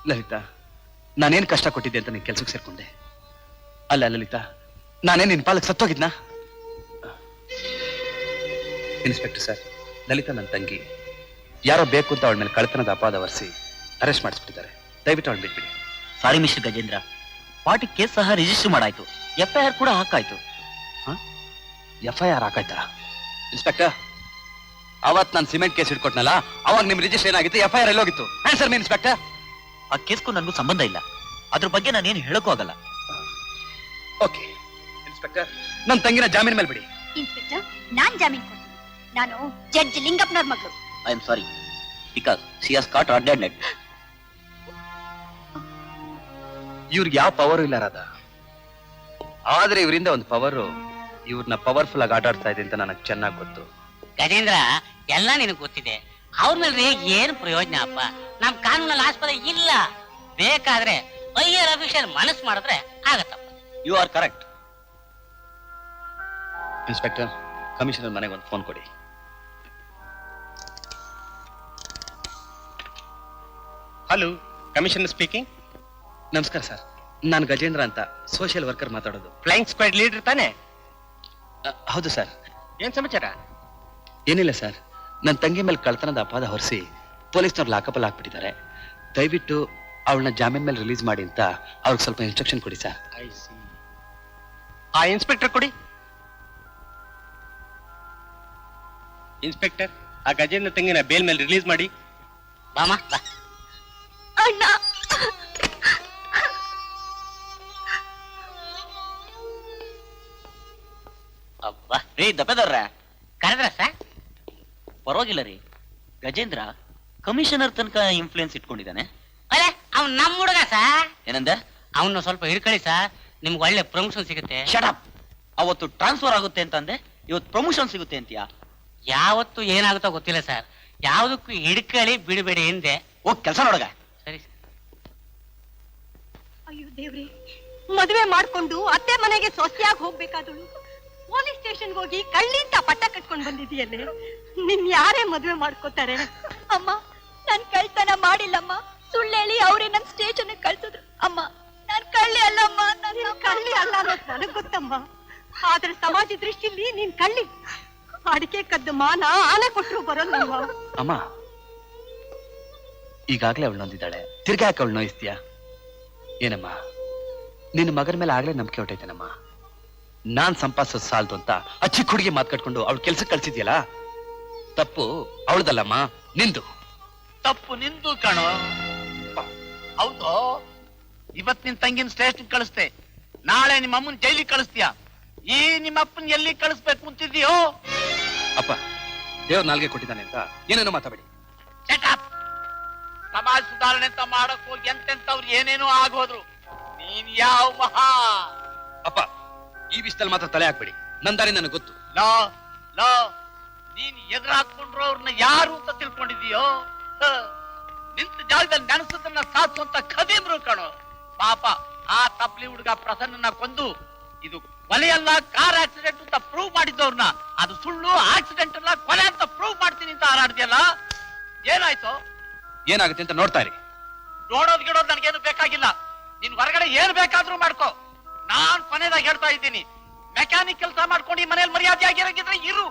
ಲಲಿತಾ, ನಾನೇನ್ ಕಷ್ಟ ಕೊಟ್ಟಿದ್ದೆ ಅಂತ ನೀನ್ ಕೆಲ್ಸಕ್ಕೆ ಸೇರ್ಕೊಂಡೆ. ಅಲ್ಲ ಲಲಿತಾ, ನಾನೇನ್ ನಿನ್ ಪಾಲಕ್ ಸತ್ತೋಗಿದ್ನಾ? ಇನ್ಸ್ಪೆಕ್ಟರ್ ಸರ್, ಲಲಿತಾ ನನ್ನ ತಂಗಿ. ಯಾರೋ ಬೇಕು ಅಂತ ಅವಳ ಮೇಲೆ ಕಳ್ತನದ ಅಪವಾದ ಹೊರಿಸಿ ಅರೆಸ್ಟ್ ಮಾಡಿಸ್ಬಿಟ್ಟಿದ್ದಾರೆ. ದಯವಿಟ್ಟು ಅವಳು ಬಿಟ್ಬಿಡಿ. ಸಾರಿ ಮಿಸ್ಟರ್ ಗಜೇಂದ್ರ, ಪಾರ್ಟಿ ಕೇಸ್ ಸಹ ರಿಜಿಸ್ಟರ್ ಮಾಡಾಯ್ತು, FIR ಕೂಡ ಹಾಕಾಯ್ತು. FIR ಹಾಕಾಯ್ತಾ? ಇನ್ಸ್ಪೆಕ್ಟರ್, ಅವತ್ ನಾನು ಸಿಮೆಂಟ್ ಕೇಸ್ ಇಟ್ಕೊಟ್ನಲ್ಲ, ಅವಾಗ ನಿಮ್ ರಿಜಿಸ್ಟರ್ ಏನಾಗಿತ್ತು? FIR ಎಲ್ಲೋಗಿತ್ತು? Answer me inspector. ಆ ಕೇಸ್ಗೂ ನನಗೂ ಸಂಬಂಧ ಇಲ್ಲ, ಅದ್ರ ಬಗ್ಗೆ ನಾನೇನು ಹೇಳಕ್ಕೂ ಆಗಲ್ಲ. ಓಕೆ ಇನ್ಸ್ಪೆಕ್ಟರ್, ನನ್ನ ತಂಗಿನ ಜಾಮೀನ್ ಮೇಲೆ ಬಿಡಿ. ಇನ್ಸ್ಪೆಕ್ಟರ್, ನಾನ್ ಜಾಮೀನ್ ಕೊಡ್ತೀನಿ. ನಾನು ಜಡ್ಜ್ ಲಿಂಗಪ್ಪನವ್ರ ಮಗಳು. I am sorry, because she has cot red. ಇವ್ರಿಗೆ ಯಾವ ಪವರ್ ಇಲ್ಲ ರಾಧಾ, ಆದ್ರೆ ಇವರಿಂದ ಒಂದು ಪವರ್ ಇವ್ರನ್ನ ಪವರ್ಫುಲ್ ಆಗಿ ಆಟಾಡ್ತಾ ಇದೆ ಅಂತ ನನಗೆ ಚೆನ್ನಾಗಿ ಗೊತ್ತು. ಗಜೇಂದ್ರ, ಎಲ್ಲ ನಿನಗೆ ಗೊತ್ತಿದೆ. ಅವ್ರ ಮೇಲೆ ಏನು ಪ್ರಯೋಜನ ಅಪ್ಪ? ನಮ್ ಕಾನೂನಲ್ಲಿ ಆಸ್ಪದ ಇಲ್ಲ. ಬೇಕಾದ್ರೆ ಹೈಯರ್ ಅಫಿಷಿಯಲ್ ಮನಸ್ಸು ಮಾಡಿದ್ರೆ ಆಗತ್ತಪ್ಪ. You are correct. Inspector, commissioner ಮನೆಗೆ ಒಂದು ಫೋನ್ ಕೊಡಿ. Hello, commissioner speaking. ನಮಸ್ಕಾರ ಸರ್, ನಾನು ಗಜೇಂದ್ರ ಅಂತ, ಸೋಷಿಯಲ್ ವರ್ಕರ್ ಮಾತಾಡೋದು. ಫ್ಲೈಯಿಂಗ್ ಸ್ಕ್ವಾಡ್ ಲೀಡರ್ ತಾನೆ? ಹೌದು ಸರ್. ಏನ್ ಸಮಾಚಾರ? ಏನಿಲ್ಲ ಸರ್, ನನ್ನ ತಂಗಿ ಮೇಲೆ ಕಳ್ತನದ ಅಪವಾದ ಹೊರಿಸಿ ಪೊಲೀಸ್ನವ್ರು ಲಾಕಪ್ಪಲ್ಲಿ ಹಾಕ್ಬಿಟ್ಟಿದ್ದಾರೆ. ದಯವಿಟ್ಟು ಅವಳನ್ನ ಜಾಮೀನ್ ಮೇಲೆ ರಿಲೀಸ್ ಮಾಡಿ ಅಂತ ಅವ್ರಿಗೆ ಸ್ವಲ್ಪ ಇನ್ಸ್ಟ್ರಕ್ಷನ್ ಕೊಡಿ ಸರ್. ಆ ಇನ್ಸ್ಪೆಕ್ಟರ್ ಕೊಡಿ. ಇನ್ಸ್ಪೆಕ್ಟರ್, ಆ ಗಜೇಂದ್ರ ತಂಗಿನ ಬೇಲ್ ಮೇಲೆ ರಿಲೀಸ್ ಮಾಡಿ. ಬಾಮ ಬಾ. ಅಣ್ಣ, ಅಬ್ಬಾ, ರೀ ದಪ್ಪೆದವ್ರ, ಕರೆದ್ರ ಸರ್? ಪರವಾಗಿಲ್ಲ ರೀ. ಗಜೇಂದ್ರ ಕಮಿಷನರ್ ತನಕ ಇನ್ಫ್ಲೂಯೆನ್ಸ್ ಇಟ್ಕೊಂಡಿದ್ದಾನೆ. ಅರೆ, ಅವ್ನು ನಮ್ಮ ಹುಡುಗ ಸರ್. ಏನಂದ? ಅವನ್ನ ಸ್ವಲ್ಪ ಹಿಡ್ಕೊಳ್ಳಿ ಸರ್, ನಿಮ್ಗೆ ಒಳ್ಳೆ ಪ್ರಮೋಷನ್ ಸಿಗುತ್ತೆ. Shut up. ಅವತ್ತು ಟ್ರಾನ್ಸ್ಫರ್ ಆಗುತ್ತೆ ಅಂತ ಅಂದೆ, ಇವತ್ತು ಪ್ರಮೋಷನ್ ಸಿಗುತ್ತೆ ಅಂತೀಯಾ? ಯಾವತ್ತು ಏನಾಗುತ್ತೋ ಗೊತ್ತಿಲ್ಲ ಸರ್. ಯಾವ್ದಕ್ಕೂ ಹಿಡ್ಕೊಳ್ಳಿ, ಬಿಡಬೇಡಿ ಎಂದೆ. ಹೋಗ್ ಕೆಲಸ ನೋಡಗ. ಸರಿ. ಅಯ್ಯೋ ದೇವ್ರಿ, ಮದುವೆ ಮಾಡ್ಕೊಂಡು ಅತ್ತೆ ಮನೆಗೆ ಸೊಸೆಯಾಗಿ ಹೋಗ್ಬೇಕಾದಳು ಪೊಲೀಸ್ ಸ್ಟೇಷನ್ಗೆ ಹೋಗಿ ಕಳ್ಳಿ ಅಂತ ಪಟ್ಟ ಕಟ್ಕೊಂಡು ಬಂದಿದೆಯಲ್ಲೇ. ನಿನ್ ಯಾರೇ ಮದುವೆ ಮಾಡ್ಕೋತಾರೆ? ಅಮ್ಮ, ನಾನ್ ಕಳ್ತನ ಮಾಡಿಲ್ಲಮ್ಮ. ಸುಳ್ಳು ಹೇಳಿ ಅವರೇ ನನ್ ಸ್ಟೇಷನ್ ಕಳ್ಸಿದ್ರು. ಅಮ್ಮ, ನಾನ್ ಕಳ್ಳಿ ಅಲ್ಲಮ್ಮ. ನೀನ್ ಕಳ್ಳಿ ಅಲ್ಲ ಅನ್ನೋದು ನನಗ್ ಗೊತ್ತಮ್ಮ, ಆದ್ರೆ ಸಮಾಜ ದೃಷ್ಟಿಲಿ ನೀನ್ ಕಳ್ಳಿ. ಅಡಿಕೆ ಕದ್ದು ಮಾನ ಆನೆ ಕೊಟ್ಟರು ಬರೋಲ್ಲಮ್ಮ. ಅಮ್ಮ, ಈಗಾಗ್ಲೇ ಅವಳು ನೊಂದಿದ್ದಾಳೆ, ತಿರ್ಗಾ ಯಾಕೆ ಅವಳು ನೋಯಿಸ್ತೀಯಾ? ಏನಮ್ಮ, ನಿನ್ನ ಮಗನ ಮೇಲೆ ಆಗ್ಲೇ ನಂಬಿಕೆ ಹೊಟ್ಟೈತೇನಮ್ಮ. ನಾನ್ ಸಂಪಾದಿಸೋದು ಸಾಲದು ಅಂತ ಆ ಚಿಕ್ಕ ಹುಡುಗಿ ಮಾತ್ಕಟ್ಕೊಂಡು ಅವಳು ಕೆಲ್ಸಕ್ಕೆ ಕಳ್ಸಿದ್ಯಲ್ಲ, ತಪ್ಪು ಅವಳದಲ್ಲಮ್ಮ, ನಿಂದು. ತಪ್ಪು ನಿಂದು ಕಣೋ. ಹೌದು, ಇವತ್ ನಿನ್ ತಂಗಿನ ಸ್ಟೇಷನ್ ಕಳಿಸ್ತೆ, ನಾಳೆ ನಿಮ್ಮ ಅಮ್ಮನ್ ಜೈಲಿಗೆ ಕಳಿಸ್ತೀಯ. ಈ ನಿಮ್ಮ ಅಪ್ಪನ್ ಎಲ್ಲಿ ಕಳಿಸ್ಬೇಕು ಅಂತಿದ್ಯೋ? ಅಪ್ಪ, ದೇವ್ರ ನಾಲ್ಗೆ ಕೊಟ್ಟಿದ್ದಾನೆ ಅಂತ ಏನೇನೋ ಮಾತಾಡಿ. ಸಮಾಜ ಸುಧಾರಣೆ ಅಂತ ಮಾಡಕ್ ಹೋಗಿ ಎಂತೆಂತವ್ರು ಏನೇನೋ ಆಗೋದ್ರು. ನೀನ್ ಯಾವ ಮಹಾ? ಅಪ್ಪ, ಈ ವಿಷಯದಲ್ಲಿ ಮಾತ್ರ ತಲೆ ಹಾಕ್ಬೇಡಿ, ನನ್ನ ದಾರಿ ನನಗೆ ಗೊತ್ತು. ಲೋ ಲೋ, ನೀನ್ ಎದುರು ಹಾಕೊಂಡ್ರು ಅವ್ರನ್ನ ಯಾರು ಅಂತ ತಿಳ್ಕೊಂಡಿದೀಯೋ? ನಿಂತ ಜಾಗದಲ್ಲಿ ನೆನೆಸದನ್ನ ಸಾಧಿಸುವಂತ ಖದೀಮ್ರು ಕಣೋ. ಪಾಪ ಆ ತಪ್ಲಿ ಹುಡುಗ ಪ್ರಸನ್ನ ಕೊಂದು ಇದು ಕೊಲೆಯಲ್ಲ ಕಾರ್ ಆಕ್ಸಿಡೆಂಟ್ ಅಂತ ಪ್ರೂವ್ ಮಾಡಿದ್ದವ್ರನ್ನ ಅದು ಸುಳ್ಳು ಆಕ್ಸಿಡೆಂಟ್ ಅಲ್ಲ ಕೊಲೆ ಅಂತ ಪ್ರೂವ್ ಮಾಡ್ತೀನಿ ಅಂತ ಹಾರಾಡ್ದಿಯಲ್ಲ, ಏನಾಯ್ತು? ಏನಾಗುತ್ತೆ ಅಂತ ನೋಡ್ತಾ ಇರಿ. ನೋಡೋದ್ ಗಿಡೋದ್ ನನಗೇನು ಬೇಕಾಗಿಲ್ಲ. ನೀನ್ ಹೊರಗಡೆ ಏನ್ ಬೇಕಾದ್ರೂ ಮಾಡ್ಕೋ. ನಾನ್ ಕೊನೆದಾಗ ಹೇಳ್ತಾ ಇದ್ದೀನಿ, ಮೆಕ್ಯಾನಿಕ್ ಕೆಲಸ ಮಾಡ್ಕೊಂಡು ಈ ಮನೇಲಿ ಮರ್ಯಾದೆ ಆಗಿರಂಗಿದ್ರೆ ಇರು,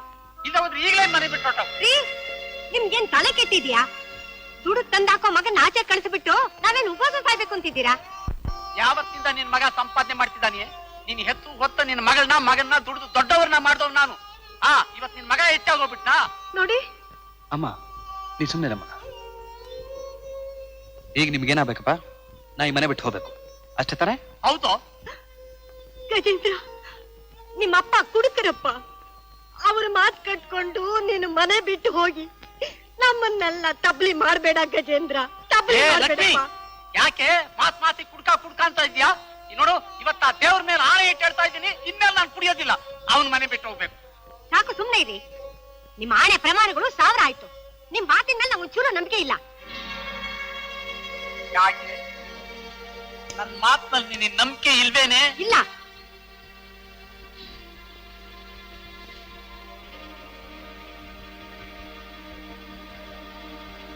ಇಲ್ಲ ಹೋದ್ರೆ ಈಗಲೇ ಮನೆ ಬಿಟ್ಟು. ನಿಮ್ಗೇನ್ ತಲೆ ಕೆಟ್ಟಿದ್ಯಾ? ದುಡ್ಡು ತಂದಾಕೋ ಮಗನ್ ಆಚೆ ಕಳಿಸ್ಬಿಟ್ಟು ನಾವೇನ್ ಉಪವಾಸ ಸಾಯ್ಬೇಕು ಅಂತಿದ್ದೀರಾ? ಯಾವತ್ತಿಂದ ನಿನ್ ಮಗ ಸಂಪಾದನೆ ಮಾಡ್ತಿದ್ದಾನೆ? ನೀನ್ ಹೆತ್ತು ಹೊತ್ತ ನಿನ್ ಮಗನ್ನ ದುಡ್ದು ದೊಡ್ಡವ್ರನ್ನ ಮಾಡ್ದವ್ ನಾನು. ಇವತ್ ನಿನ್ ಮಗ ಹೆಚ್ಚಾಗೋಗ್ಬಿಟ್ನಾ ನೋಡಿ. ಅಮ್ಮ ನೀ ಸುಮ್ಮನೆ ಮಗ. ಈಗ ನಿಮ್ಗೇನಾಗ್ಬೇಕಪ್ಪ? ನಾ ಈ ಮನೆ ಬಿಟ್ಟು ಹೋಗ್ಬೇಕು ಅಷ್ಟೇ ತಾನೆ? ಹೌದು ಗಜೇಂದ್ರ, ನಿಮ್ಮಪ್ಪ ಕುಡುಕರಪ್ಪ. ಅವ್ರ ಮಾತ್ ಕಟ್ಕೊಂಡು ನೀನು ಮನೆ ಬಿಟ್ಟು ಹೋಗಿ ನಮ್ಮನ್ನೆಲ್ಲ ತಬ್ಲಿ ಮಾಡ್ಬೇಡ ಗಜೇಂದ್ರ, ತಬ್ಲಿ ಮಾಡ್ಬೇಡಪ್ಪ. ಯಾಕೆ ಮಾತಿ ಕುಡ್ಕ ಅಂತ ಇದ್ಯಾ? ನೋಡು, ಇವತ್ತ ದೇವ್ರ ಮೇಲೆ ಆಣೆ ಇಟ್ಟು ಹೇಳ್ತಾ ಇದ್ದೀನಿ, ಇನ್ಮೇಲೆ ನಾನು ಕುಡಿಯೋದಿಲ್ಲ. ಅವನ್ ಮನೆ ಬಿಟ್ಟು ಹೋಗ್ಬೇಕು. ಸಾಕು, ಸುಮ್ನೆ ಇರಿ. ನಿಮ್ಮ ಆಣೆ ಪ್ರಮಾಣಗಳು 1000 ಆಯ್ತು. ನಿಮ್ ಮಾತಿನ ಮೇಲೆ ನಂಗೆ ಒಂಚೂರು ನಂಬಿಕೆ ಇಲ್ಲ. ಯಾಕೆ ನನ್ ಮಾತಿನಲ್ಲಿ ನಿನ್ ನಂಬಿಕೆ ಇಲ್ವೇನೆ? ಇಲ್ಲ.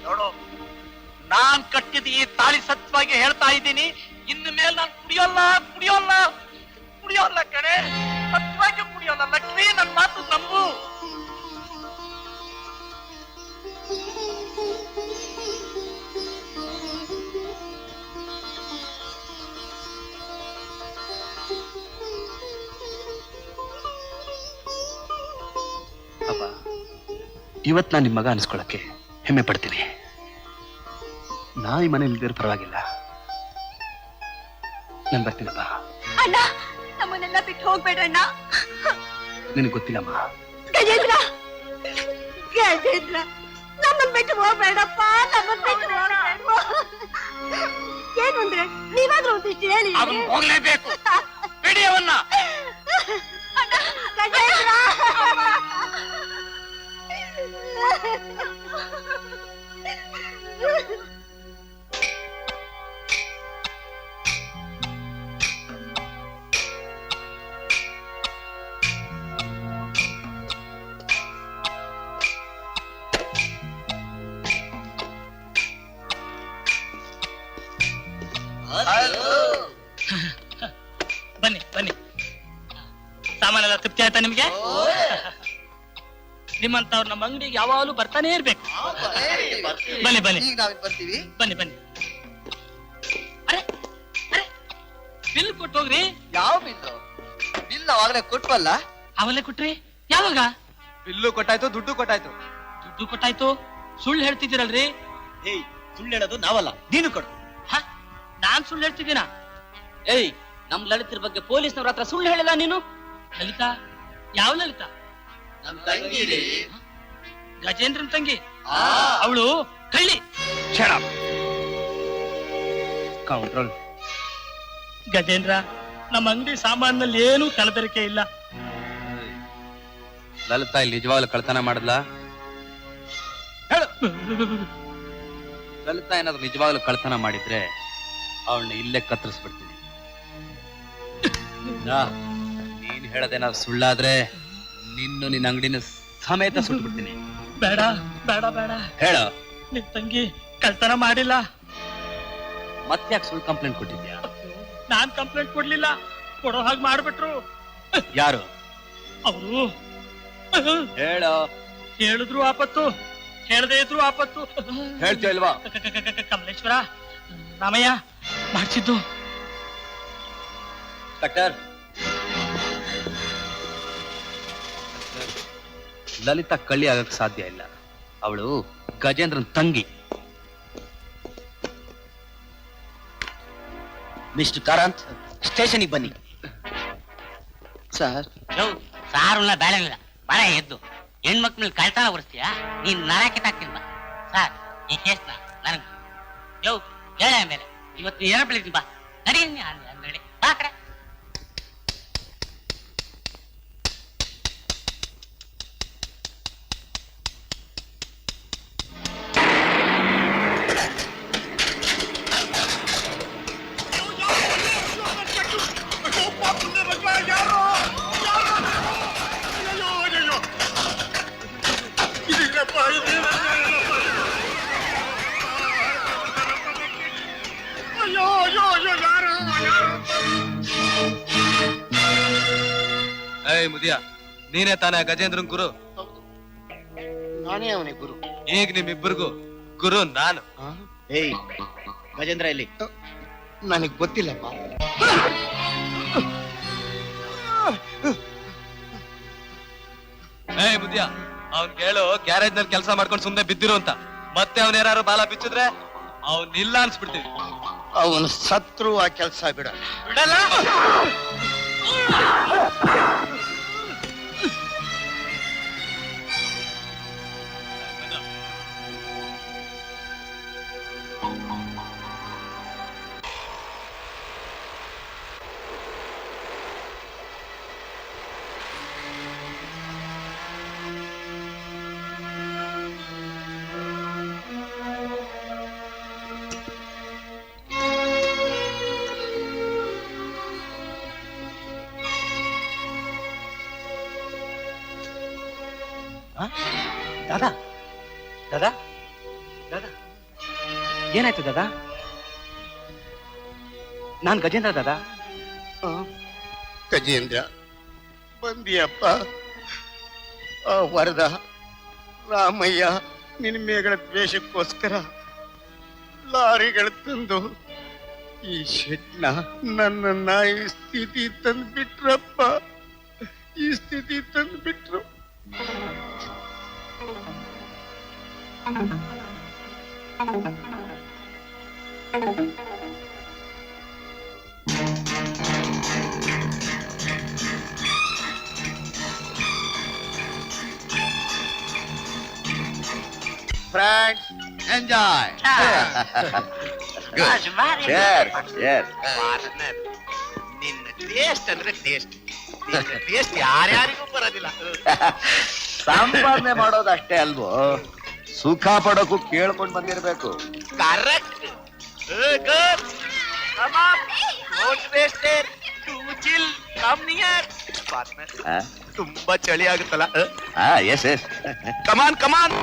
ನೋಡು, ನಾನ್ ಕಟ್ಟಿದ ಈ ತಾಳಿ ಸತ್ಯವಾಗಿ ಹೇಳ್ತಾ ಇದ್ದೀನಿ, ಇನ್ನು ಮೇಲೆ ನಾನು ಕುಡಿಯೋಲ್ಲ ಕಣೆ, ಸತ್ಯವಾಗಿ ಕುಡಿಯೋಲ್ಲ. ಲಕ್ಷ್ಮಿ, ನನ್ ಮಾತು ನಂಬು. ಅಪ್ಪ, ಇವತ್ ನಾನು ನಿಮ್ಮ ಮಗ ಅನ್ಸ್ಕೊಳಕ್ಕೆ ಹೆಮ್ಮೆ ಪಡ್ತೀನಿ. ನಾ ಈ ಮನೇಲಿ ಇಲ್ದಿರೋ ಪರವಾಗಿಲ್ಲ. ನಾನು ಬರ್ತೀನಪ್ಪ. ಅಣ್ಣ, ನಮ್ಮನ್ನೆಲ್ಲ ಬಿಟ್ಟು ಹೋಗ್ಬೇಡಣ್ಣ. ನಿನಗೆ ಗೊತ್ತಿಲ್ಲಮ್ಮ. ಗಜೇಂದ್ರ, ನಮ್ಮನ್ ಬಿಟ್ಟು ಹೋಗ್ಬೇಡಪ್ಪ, ನಮ್ಮನ್ ಬಿಟ್ಟು ಹೋಗ್ಬೇಡ. ಏನು ಅಂದ್ರೆ ನೀವಾದ್ರೂ ಒಂದಿಷ್ಟು ಹೇಳಿ. ಅವನು ಹೋಗ್ಲೇಬೇಕು, ಬಿಡಿ ಅವನ್ನ. ಗಜೇಂದ್ರ, ಬನ್ನಿ ಬನ್ನಿ. ಸಾಮಾನೆಲ್ಲ ತೃಪ್ತಿ ಆಯ್ತಾ ನಿಮ್ಗೆ? ನಿಮ್ಮಂತವ್ರು ನಮ್ಮ ಅಂಗಡಿಗೆ ಯಾವಾಗಲೂ ಬರ್ತಾನೆ ಇರ್ಬೇಕು. ಬನ್ನಿ ಬನ್ನಿ ಬರ್ತೀವಿ. ಬನ್ನಿ ಬನ್ನಿ. ಅರೆ ಅರೆ, ಬಿಲ್ ಕೊಟ್ಟು ಹೋಗ್ರಿ. ಯಾವ ಬಿಲ್ಲು? ಬಿಲ್ ಅವಾಗಲೇ ಕೊಟ್ವಲ್ಲ. ಅವಲ್ಲೇ ಕೊಟ್ರಿ? ಯಾವಾಗ? ಬಿಲ್ಲು ಕೊಟ್ಟಾಯ್ತು, ದುಡ್ಡು ಕೊಟ್ಟಾಯ್ತು. ದುಡ್ಡು ಕೊಟ್ಟಾಯ್ತು? ಸುಳ್ಳು ಹೇಳ್ತಿದ್ದೀರಲ್ರಿ? ಏಯ್, ಸುಳ್ಳು ಹೇಳೋದು ನಾವಲ್ಲ, ನೀನು ಕೊಡು. ನಾನ್ ಸುಳ್ಳು ಹೇಳ್ತಿದ್ದೀನ? ಏಯ್, ನಮ್ ಲಲಿತರ ಬಗ್ಗೆ ಪೊಲೀಸ್ನವ್ರ ಹತ್ರ ಸುಳ್ಳು ಹೇಳಿಲ್ಲ ನೀನು? ಲಲಿತಾ? ಯಾವ ಲಲಿತಾ? ನಮ್ ತಂಗಿ ಗಜೇಂದ್ರನ್ ತಂಗಿ. ಅವಳು ಕಳ್ಳಿ. ಕೌಂಟ್ರೋಲ್. ಗಜೇಂದ್ರ, ನಮ್ಮ ಅಂಗಡಿ ಸಾಮಾನಲ್ಲಿ ಏನೂ ಕಲಬೆರಕೆ ಇಲ್ಲ. ಲಲಿತಾ ಇಲ್ಲಿ ನಿಜವಾಗ್ಲೂ ಕಳ್ತನ ಮಾಡಿದ್ಲ? ಹೇಳು. ಲಲಿತಾ ಏನಾದ್ರು ನಿಜವಾಗ್ಲೂ ಕಳ್ತನ ಮಾಡಿದ್ರೆ ಅವಳನ್ನ ಇಲ್ಲೇ ಕತ್ತರಿಸ್ಬಿಡ್ತೀನಿ. ನೀನ್ ಹೇಳೋದೇನಾದ್ರು ಸುಳ್ಳಾದ್ರೆ ನಿನ್ನ ಅಂಗಡಿನ ಸಮೇತ ಸುಟ್ಬಿಡ್ತೀನಿ. ಬೇಡ ಬೇಡ ಬೇಡ. ಹೇಳು. ನಿಮ್ ತಂಗಿ ಕಳ್ತನ ಮಾಡಿಲ್ಲ. ಮತ್ತ್ಯಾಕೆ ಸುಳ್ಳು ಕಂಪ್ಲೇಂಟ್ ಕೊಟ್ಟಿದ್ಯಾ? ನಾನ್ ಕಂಪ್ಲೇಂಟ್ ಕೊಡ್ಲಿಲ್ಲ, ಕೊಡೋ ಹಾಗೆ ಮಾಡ್ಬಿಟ್ರು. ಯಾರು? ಅವರು ಹೇಳು. ಹೇಳಿದ್ರು ಆಪತ್ತು, ಹೇಳದೇ ಇದ್ರು ಆಪತ್ತು. ಹೇಳ್ತೀಯ ಇಲ್ವಾ? ಕಮಲೇಶ್ವರ, ರಾಮಯ್ಯ ಮಾಡ್ಸಿದ್ದು. ಡಾಕ್ಟರ್, ಲಲಿತಾ ಕಳ್ಳಿ ಆಗಕ್ ಸಾಧ್ಯ ಇಲ್ಲ. ಅವಳು ಗಜೇಂದ್ರನ್ ತಂಗಿ. ಮಿಸ್ಟರ್ ಕಾರಂತ್, ಸ್ಟೇಷನ್ಗೆ ಬನ್ನಿ. ಸರ್, ಸಾರುಲ್ಲ ಬೇಡಲಿಲ್ಲ, ಬರ ಎದ್ದು ಹೆಣ್ಮಕ್ಳ ಮೇಲೆ ಕಳ್ತನ ಹೊರಿಸ್ತೀಯಾ? ನೀನ್ ನರ ಕಿತ್ತಾಕ್ತೀನಿ ಬಾ. ಸರ್, ಈ ಕೇಸ್ನ ನನಗೆ ಹೇಳ ಮೇಲೆ ಇವತ್ತು ಏನ ಬೆಳಿತೀನಿ ಬಾ. ನಡಿ ಅಂದೇಳಿ ಬಾ ಕಡೆ. ಏಯ್ ಮುದಿಯ, ನೀನೇ ತಾನೇ ಗಜೇಂದ್ರನ್ ಗುರು? ನಾನೇ ಅವನಿಗೆ ಗುರು. ಈಗ ನಿಮ್ಮಿಬ್ಬರಿಗೂ ಗುರು ನಾನು. ಏಯ್ ಗಜೇಂದ್ರ ಇಲ್ಲಿ. ನನಗ್ ಗೊತ್ತಿಲ್ಲಪ್ಪ. ಏಯ್ ಮುದಿಯ, ಅವ್ನ್ ಕೇಳು ಗ್ಯಾರೇಜ್ ನಲ್ಲಿ ಕೆಲಸ ಮಾಡ್ಕೊಂಡು ಸುಮ್ನೆ ಬಿದ್ದಿರು ಅಂತ. ಮತ್ತೆ ಅವನೇನಾರು ಬಾಲ ಬಿಚ್ಚಿದ್ರೆ ಅವ್ನಿಲ್ಲ ಅನ್ಸ್ಬಿಡ್ತೀವಿ. ಅವನು ಸತ್ರು ಆ ಕೆಲಸ ಬಿಡಲ್ಲ. ದಾದಾ ದಾದಾ ದಾದಾ ಏನಾಯ್ತು ದಾದಾ? ನಾನ್ ಗಜೇಂದ್ರ ದಾದಾ. ಗಜೇಂದ್ರ ಬಂದಿಯಪ್ಪ. ಆ ವರದ ರಾಮಯ್ಯ ನಿನ್ನ ಮೇಗಳ ದ್ವೇಷಕ್ಕೋಸ್ಕರ ಲಾರಿಗಳು ತಂದು ಈ ಶೆಟ್ನ ನನ್ನನ್ನ ಈ ಸ್ಥಿತಿ ತಂದ್ಬಿಟ್ರಪ್ಪ. ಈ ಸ್ಥಿತಿ ತಂದ್ಬಿಟ್ರು. Friends, enjoy. Good. Cheers. Cheers. ನಿನ್ನ ಟೇಸ್ಟ್ ಅಂದ್ರೆ ಟೇಸ್ಟ್. ಟೇಸ್ಟ್ ಯಾರ್ಯಾರಿಗೂ ಬರೋದಿಲ್ಲ. ಸಂಪಾದನೆ ಮಾಡೋದಷ್ಟೇ ಅಲ್ವೋ, ಸುಖ ಪಡೋಕು ಕೇಳ್ಕೊಂಡ್ ಬಂದಿರ್ಬೇಕು. Correct. Good. Come on. Don't waste it. Too chill. Come near. Partner, ತುಂಬಾ ಚಳಿ ಆಗುತ್ತಲ್ಲ? Yes yes. Come on come on.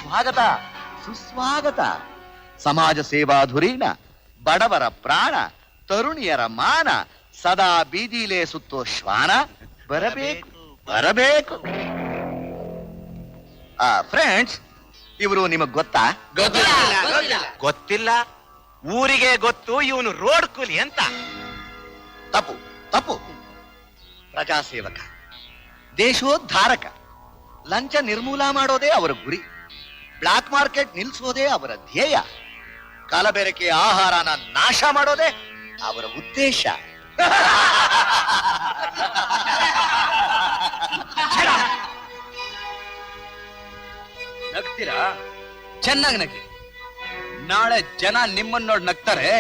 ಸ್ವಾಗತ, ಸುಸ್ವಾಗತ. ಸಮಾಜ ಸೇವಾ ಧುರೀಣ, ಬಡವರ ಪ್ರಾಣ, ತರುಣಿಯರ ಮಾನ, ಸದಾ ಬೀದಿಲೇ ಸುತ್ತೋ ಶ್ವಾನ, ಬರಬೇಕು ಬರಬೇಕು. ಫ್ರೆಂಡ್ಸ್, ಇವರು ನಿಮಗ್ ಗೊತ್ತಾ? ಗೊತ್ತಿಲ್ಲ. ಊರಿಗೆ ಗೊತ್ತು ಇವನು ರೋಡ್ ಕೂಲಿ ಅಂತ. ತಪ್ಪು ತಪ್ಪು. ಪ್ರಜಾಸೇವಕ, ದೇಶೋದ್ಧಾರಕ. ಲಂಚ ನಿರ್ಮೂಲ ಮಾಡೋದೇ ಅವರ ಗುರಿ. ಬ್ಲಾಕ್ ಮಾರ್ಕೆಟ್ ನಿಲ್ಸೋದೇ ಅವರ ಧ್ಯೇಯ. ಕಲಬೆರಕೆ ಆಹಾರನ ನಾಶ ಮಾಡೋದೇ ಅವರ ಉದ್ದೇಶ. ನಗ್ತೀರಾ? ಚೆನ್ನಾಗಿ ನಗಿ. ನಾಳೆ ಜನ ನಿಮ್ಮನ್ನ ನೋಡಿ ನಗ್ತಾರೆ,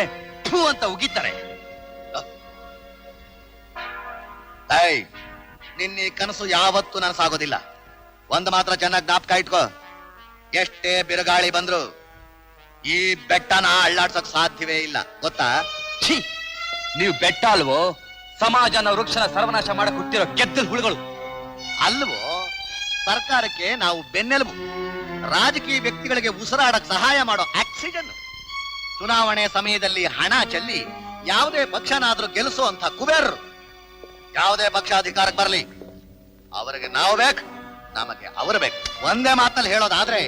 ಥೂ ಅಂತ ಉಗಿತಾರೆ. ನಿನ್ನ ಕನಸು ಯಾವತ್ತೂ ನನಸಾಗೋದಿಲ್ಲ. ಒಂದು ಮಾತ್ರ ಚೆನ್ನಾಗಿ ಜ್ಞಾಪಕ ಇಟ್ಕೋ, ಎಷ್ಟೇ ಬಿರುಗಾಳಿ ಬಂದ್ರು ಈ ಬೆಟ್ಟನ ಅಳ್ಳಾಡ್ಸಕ್ ಸಾಧ್ಯವೇ ಇಲ್ಲ, ಗೊತ್ತಾ? ಛೀ, ನೀವು ಬೆಟ್ಟ ಅಲ್ವೋ, ಸಮಾಜನ ವೃಕ್ಷನ ಸರ್ವನಾಶ ಮಾಡಕ್ ಹುಟ್ಟಿರೋ ಗೆದ್ದಲ್ ಹುಳುಗಳು ಅಲ್ವೋ. ಸರ್ಕಾರಕ್ಕೆ ನಾವು ಬೆನ್ನೆಲುಬು, ರಾಜಕೀಯ ವ್ಯಕ್ತಿಗಳಿಗೆ ಉಸಿರಾಡಕ್ ಸಹಾಯ ಮಾಡೋ ಆಕ್ಸಿಜನ್. ಚುನಾವಣೆ ಸಮಯದಲ್ಲಿ ಹಣ ಚೆಲ್ಲಿ ಯಾವುದೇ ಪಕ್ಷನಾದ್ರೂ ಗೆಲ್ಲಿಸುವಂತ ಕುಬೇರರು. ಯಾವುದೇ ಪಕ್ಷ ಅಧಿಕಾರಕ್ಕೆ ಬರಲಿ, ಅವರಿಗೆ ನಾವು ಬೇಕು, ನಮಗೆ ಅವರು ಬೇಕು. ಒಂದೇ ಮಾತಲ್ಲಿ ಹೇಳೋದಾದ್ರೆ,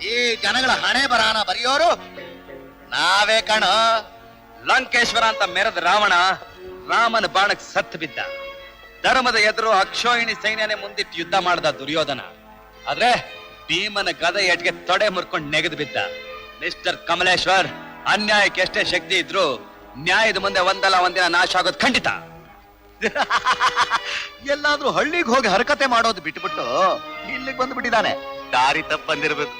ಈ ಜನಗಳ ಹಣೆ ಬರಹನ ಬರೆಯೋರು ನಾವೇ ಕಣ. ಲಂಕೇಶ್ವರ ಅಂತ ಮೆರೆದ ರಾವಣ ರಾಮನ ಬಾಣಕ್ ಸತ್ತು ಬಿದ್ದ. ಧರ್ಮದ ಎದುರು ಅಕ್ಷೋಹಿಣಿ ಸೈನ್ಯನೇ ಮುಂದಿಟ್ಟು ಯುದ್ಧ ಮಾಡ್ದ ದುರ್ಯೋಧನ. ಆದ್ರೆ ಭೀಮನ ಗದ ಎಟ್ಗೆ ತೊಡೆ ಮುರ್ಕೊಂಡು ನೆಗೆದು ಬಿದ್ದ. ಮಿಸ್ಟರ್ ಕಮಲೇಶ್ವರ್, ಅನ್ಯಾಯಕ್ಕೆ ಎಷ್ಟೇ ಶಕ್ತಿ ಇದ್ರು ನ್ಯಾಯದ ಮುಂದೆ ಒಂದಲ್ಲ ಒಂದಿನ ನಾಶ ಆಗೋದು ಖಂಡಿತ. ಎಲ್ಲಾದ್ರೂ ಹಳ್ಳಿಗೆ ಹೋಗಿ ಹರಕತೆ ಮಾಡೋದು ಬಿಟ್ಬಿಟ್ಟು ಇಲ್ಲಿಗೆ ಬಂದ್ಬಿಟ್ಟಿದ್ದಾನೆ. ದಾರಿ ತಪ್ಪಂದಿರ್ಬೇಕು.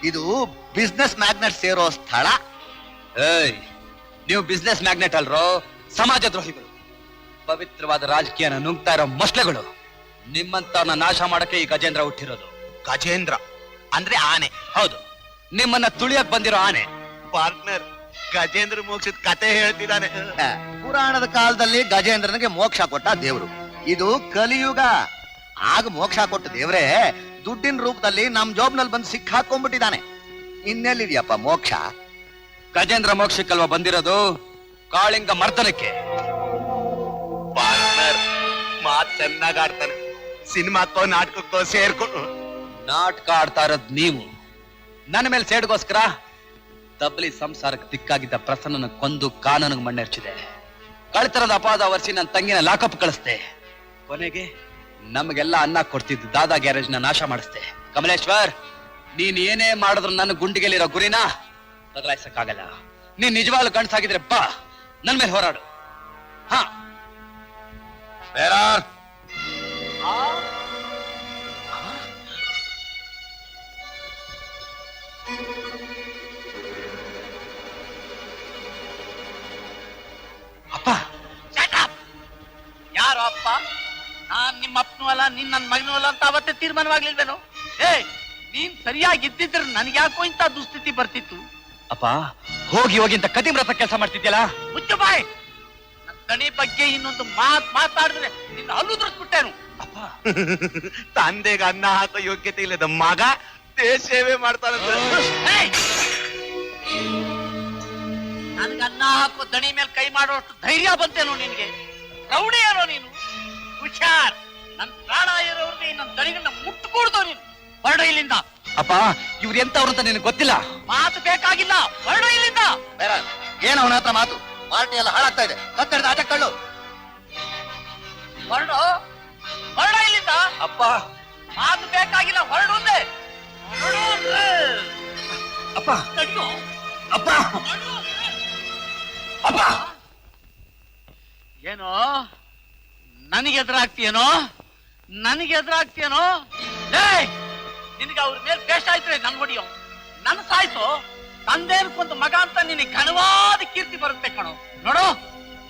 ಇದು ಬಿಸ್ನೆಸ್ ಮ್ಯಾಗ್ನೆಟ್ ಸೇರೋ ಸ್ಥಳ. ಏಯ್, ನೀವು ಬಿಸ್ನೆಸ್ ಮ್ಯಾಗ್ನೆಟ್ ಅಲ್ರೋ, ಸಮಾಜ ದ್ರೋಹಿಗಳು. ಪವಿತ್ರವಾದ ರಾಜಕೀಯನ ನುಗ್ತಾ ಇರೋ ಮೊಸಳೆಗಳು. ನಿಮ್ಮಂತವ್ರನ್ನ ನಾಶ ಮಾಡಕ್ಕೆ ಈ ಗಜೇಂದ್ರ ಹುಟ್ಟಿರೋದು. ಗಜೇಂದ್ರ ಅಂದ್ರೆ ಆನೆ? ಹೌದು, ನಿಮ್ಮನ್ನ ತುಳಿಯಕ್ ಬಂದಿರೋ ಆನೆ. ಪಾರ್ಟ್ನರ್ ಗಜೇಂದ್ರ ಮೋಕ್ಷದ ಕತೆ ಹೇಳ್ತಿದ್ದಾನೆ. ಪುರಾಣದ ಕಾಲದಲ್ಲಿ ಗಜೇಂದ್ರನಿಗೆ ಮೋಕ್ಷ ಕೊಟ್ಟ ದೇವ್ರು. ಇದು ಕಲಿಯುಗ. ಆಗ ಮೋಕ್ಷ ಕೊಟ್ಟ ದೇವ್ರೆ ದುಡ್ಡಿನ ರೂಪದಲ್ಲಿ ನಮ್ ಜಾಬ್ನಲ್ಲಿ ಬಂದು ಸಿಕ್ಕಾಕೊಂಡ್ಬಿಟ್ಟಿದ್ದಾನೆ. ಇನ್ನೆಲ್ಲಿದ್ಯಪ್ಪ ಮೋಕ್ಷ? ಗಜೇಂದ್ರ ಮೋಕ್ಷಕ್ಕಲ್ವಾ ಬಂದಿರೋದು, ಕಾಳಿಂಗ ಮರ್ದನಕ್ಕೆ. ಪಾರ್ಟ್ನರ್ ಮಾತ್ ಚೆನ್ನಾಗ್ ಆಡ್ತಾನೆ. ಸಿನಿಮಾಕ್ಕೋ ನಾಟಕಕ್ಕೋ ಸೇರ್ಕೊಂಡು ನಾಟಕ ಆಡ್ತಾ ಇರೋದ್ ನೀವು. ನನ್ನ ಮೇಲೆ ಸೇಡ್ಗೋಸ್ಕರ ತಬ್ಲಿ ಸಂಸಾರಕ್ಕೆ ದಿಕ್ಕಾಗಿದ್ದ ಪ್ರಸನ್ನನ ಕೊಂದು ಕಾನೂನಿಗೆ ಮಣ್ಣೆರ್ಚಿದೆ. ಕಳ್ತರದ ಅಪರಾಧ ವರ್ಷಿ ನನ್ನ ತಂಗಿನ ಲಾಕಪ್ ಕಳಿಸ್ದೆ. ಕೊನೆಗೆ ನಮಗೆಲ್ಲ ಅನ್ನ ಕೊಡ್ತಿದ್ದು ದಾದಾ ಗ್ಯಾರೇಜ್ ನ ನಾಶ ಮಾಡಿಸ್ದೆ. ಕಮಲೇಶ್ವರ್, ನೀನ್ ಏನೇ ಮಾಡಿದ್ರು ನನ್ನ ಗುಂಡಿಗೆಲಿರೋ ಗುರಿನ ಬದಲಾಯಿಸಕ್ಕಾಗಲ್ಲ. ನೀನ್ ನಿಜವಾಗ್ಲು ಗಂಡ್ಸಾಗಿದ್ರೆ ಬಾ, ನನ್ ಮೇಲೆ ಹೋರಾಡು. ಹಾ, ಅಪ್ಪ ಯಾರು ಅಪ್ಪ? ನಾನ್ ನಿಮ್ಮ ಅಪ್ಪನೂ ಅಲ್ಲ, ನೀನ್ ನನ್ ಮಗನೂ ಅಲ್ಲ ಅಂತ ಅವತ್ತೇ ತೀರ್ಮಾನವಾಗ್ಲಿಲ್ವೇನೋ? ನೀನ್ ಸರಿಯಾಗಿದ್ದಿದ್ರೆ ನನ್ಗೆ ಯಾಕೋ ಇಂತ ದುಸ್ಥಿತಿ ಬರ್ತಿತ್ತು? ಅಪ್ಪ, ಹೋಗಿ ಹೋಗಿ ಅಂತ ಕದಿಮ್ರತ ಕೆಲಸ ಮಾಡ್ತಿದ್ಯಲ್ಲ. ಮುಚ್ಚು ಬಾಯ್. ನನ್ ದಣಿ ಬಗ್ಗೆ ಇನ್ನೊಂದು ಮಾತಾಡಿದ್ರೆ ನಿನ್ನ ಹಲ್ಲುದ್ರಿಸ್ಬಿಟ್ಟೇನು? ಅಪ್ಪ, ತಂದೆಗೆ ಅನ್ನ ಹಾಕೋ ಯೋಗ್ಯತೆ ಇಲ್ಲದ ಮಗ ದೇಶ ಸೇವೆ ಮಾಡ್ತಾನೆ. ನನ್ಗೆ ಅನ್ನ ಹಾಕೋ ದಣಿ ಮೇಲೆ ಕೈ ಮಾಡೋಷ್ಟು ಧೈರ್ಯ ಬಂತೇನೋ ನಿನ್ಗೆ? ರೌಡಿ ಏನೋ ನೀನು? ಹುಷಾರ್, ನನ್ ಪ್ರಾಣ ಇರೋರ್ಗೆ ನನ್ ದಣಿಗನ್ನ ಮುಟ್ಟಕೂಡ್ದು ನೀನು. ಹೊರಡು ಇಲ್ಲಿಂದ. ಅಪ್ಪ, ಇವ್ರು ಎಂತವ್ರು ಅಂತ ನಿನಗೆ ಗೊತ್ತಿಲ್ಲ. ಮಾತು ಬೇಕಾಗಿಲ್ಲ, ಹೊರಡು ಇಲ್ಲಿಂದ. ಏನ್ ಅವನ ಹತ್ರ ಮಾತು? ಪಾರ್ಟಿ ಎಲ್ಲ ಹಾಳಾಗ್ತಾ ಇದೆ. ಕತ್ತರಿದ ಆಟ ಕಳ್ಳು. ಹೊರಡು, ಹೊರಡು ಇಲ್ಲಿಂದ. ಅಪ್ಪ, ಮಾತು ಬೇಕಾಗಿಲ್ಲ, ಹೊರಡು ಅಂದೆ. ಹೊರಡು ಅಂದ್ರೆ. ಅಪ್ಪ, ತಡಿಯೋ. ಅಪ್ಪ, ಹೊರಡು. ಅಪ್ಪ. ಏನೋ ನನಗೆ ಎದುರಾಗ್ತೀಯನೋ? ನನಗೆ ಎದುರಾಗ್ತೀಯನೋ? ನಿನಗೆ ಅವ್ರ ಮೇಲೆ ಬೇಷ ಆಯ್ತು, ನನ್ ಹೊಡಿಯೋ, ನನ್ ಸಾಯ್ತು. ತಂದೇನ್ಕೊಂದು ಮಗ ಅಂತ ನಿನಗೆ ಘನವಾದ ಕೀರ್ತಿ ಬರುತ್ತೆ ಕಣೋ. ನೋಡು,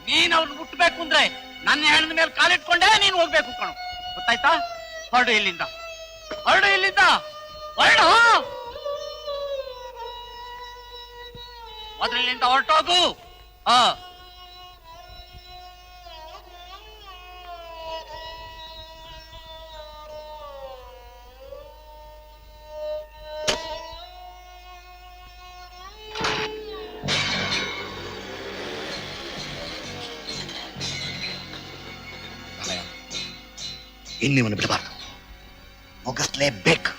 ನೀನ್ ಅವ್ರನ್ನ ಮುಟ್ಬೇಕು ಅಂದ್ರೆ ನನ್ನ ಹೆಣ್ಣದ ಮೇಲೆ ಕಾಲಿಟ್ಕೊಂಡೇ ನೀನ್ ಹೋಗ್ಬೇಕು ಕಣೋ. ಗೊತ್ತಾಯ್ತಾ? ಹೊರಡು ಇಲ್ಲಿಂದ, ಹೊರಡು ಇಲ್ಲಿಂದ, ಹೊರಡು. ಮೊದಲಿನಿಂದ ಹೊರಟೋಗು. ಹಾ, ಇನ್ನಿವನು ಬಿಡಬಾರ್ದು, ಮುಗಿಸ್ಲೇಬೇಕು.